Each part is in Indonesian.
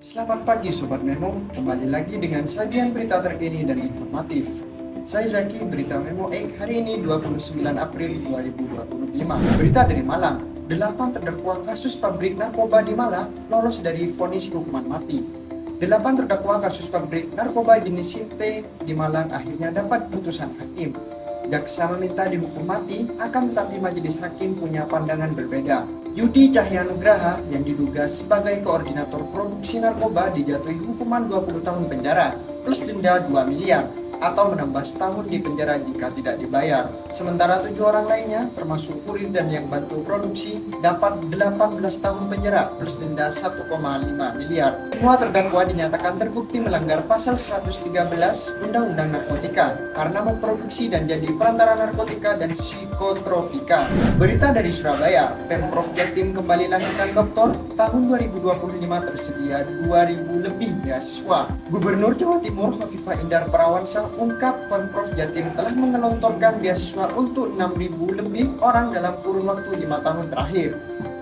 Selamat pagi Sobat Memo, kembali lagi dengan sajian berita terkini dan informatif. Saya Zaki, berita Memo X hari ini 29 April 2025. Berita dari Malang, 8 terdakwa kasus pabrik narkoba di Malang lolos dari vonis hukuman mati. 8 terdakwa kasus pabrik narkoba jenis Sinte di Malang akhirnya dapat putusan hakim. Jaksa meminta dihukum mati, akan tetapi majelis hakim punya pandangan berbeda. Yudi Cahyanugraha yang diduga sebagai koordinator produksi narkoba dijatuhi hukuman 20 tahun penjara plus denda 2 miliar atau menambah setahun di penjara jika tidak dibayar. Sementara 7 orang lainnya termasuk kurir dan yang bantu produksi dapat 18 tahun penjara plus denda 1,5 miliar. Semua terdakwa dinyatakan terbukti melanggar pasal 113 Undang-Undang Narkotika karena memproduksi dan jadi perantara narkotika dan psikotropika. Berita dari Surabaya, Pemprov Jatim kembali lahirkan doktor. Tahun 2025 tersedia 2.000 lebih beasiswa. Gubernur Jawa Timur Khofifah Indar Parawansa ungkap Pemprov Jatim telah mengelontorkan beasiswa untuk 6.000 lebih orang dalam kurun waktu 5 tahun terakhir.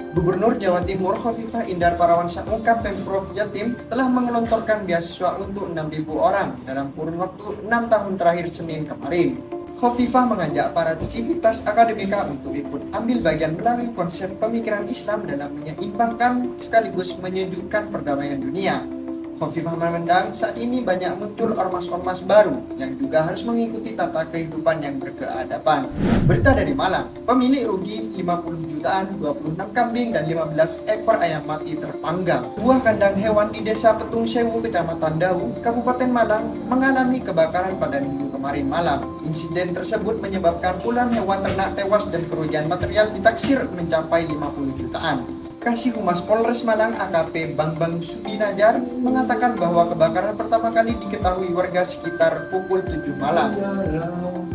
Gubernur Jawa Timur Khofifah Indar Parawansa ungkap Pemprov Jatim telah mengelontorkan beasiswa untuk 6.000 orang dalam kurun waktu 6 tahun terakhir Senin kemarin. Khofifah mengajak para civitas akademika untuk ikut ambil bagian melalui konsep pemikiran Islam dalam menyeimbangkan sekaligus menyejukkan perdamaian dunia. Khofifah memandang saat ini banyak muncul ormas-ormas baru yang juga harus mengikuti tata kehidupan yang berkeadaban. Berita dari Malang, pemilik rugi 50 jutaan, 26 kambing dan 15 ekor ayam mati terpanggang. Sebuah kandang hewan di Desa Petung Sewu, Kecamatan Dau, Kabupaten Malang mengalami kebakaran pada Minggu kemarin malam. Insiden tersebut menyebabkan puluhan hewan ternak tewas dan kerugian material ditaksir mencapai 50 jutaan. Kasih Humas Polres Malang AKP Bambang Subinajar mengatakan bahwa kebakaran pertama kali diketahui warga sekitar pukul 7 malam.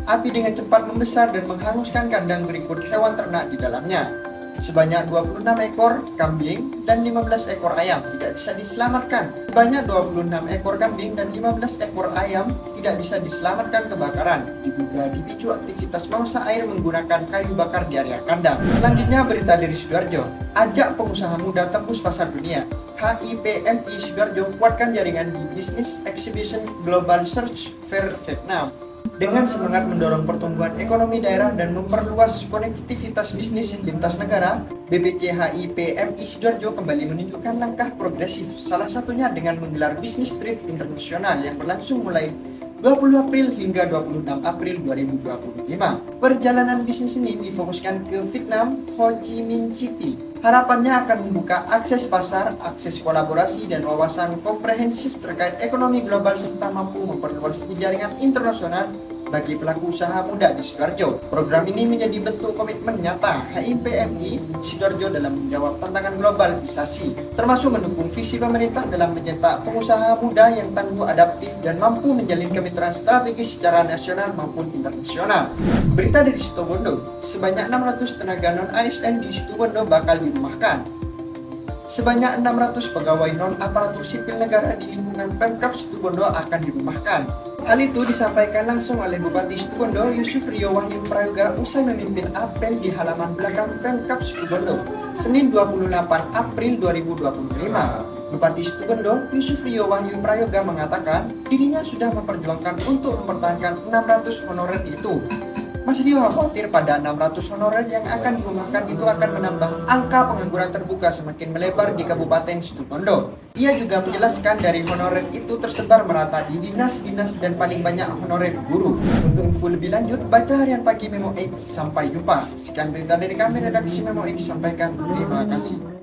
Api dengan cepat membesar dan menghanguskan kandang berikut hewan ternak di dalamnya. Sebanyak 26 ekor kambing dan 15 ekor ayam tidak bisa diselamatkan. Sebanyak 26 ekor kambing dan 15 ekor ayam tidak bisa diselamatkan kebakaran. Diduga dipicu aktivitas memasak air menggunakan kayu bakar di area kandang. Selanjutnya berita dari Sidoarjo. Ajak pengusaha muda tembus pasar dunia. HIPMI Sidoarjo kuatkan jaringan di Business Exhibition Global Search Fair Vietnam. Dengan semangat mendorong pertumbuhan ekonomi daerah dan memperluas konektivitas bisnis lintas negara, BPC HIPMI Sidoarjo kembali menunjukkan langkah progresif, salah satunya dengan menggelar bisnis trip internasional yang berlangsung mulai 20 April hingga 26 April 2025. Perjalanan bisnis ini difokuskan ke Vietnam, Ho Chi Minh City. Harapannya akan membuka akses pasar, akses kolaborasi, dan wawasan komprehensif terkait ekonomi global serta mampu memperluas jaringan internasional bagi pelaku usaha muda di Sidoarjo. Program ini menjadi bentuk komitmen nyata HIPMI Sidoarjo dalam menjawab tantangan globalisasi, termasuk mendukung visi pemerintah dalam mencetak pengusaha muda yang tangguh, adaptif, dan mampu menjalin kemitraan strategis secara nasional maupun internasional. Berita dari Situbondo, sebanyak 600 tenaga non-ASN di Situbondo bakal dirumahkan. Sebanyak 600 pegawai non-aparatur sipil negara di lingkungan Pemkab Situbondo akan dirumahkan. Hal itu disampaikan langsung oleh Bupati Situbondo Yusuf Rio Wahyu Prayoga usai memimpin apel di halaman belakang Pemkab Situbondo, Senin 28 April 2025. Bupati Situbondo Yusuf Rio Wahyu Prayoga mengatakan dirinya sudah memperjuangkan untuk mempertahankan 600 honorer itu. Mas Rio khawatir pada 600 honorer yang akan dirumahkan itu akan menambah angka pengangguran terbuka semakin melebar di Kabupaten Situbondo. Ia juga menjelaskan dari honorer itu tersebar merata di dinas-dinas dan paling banyak honorer guru. Untuk info lebih lanjut, baca Harian Pagi Memo X. Sampai jumpa. Sekian berita dari kami redaksi Memo X. Sampaikan. Terima kasih.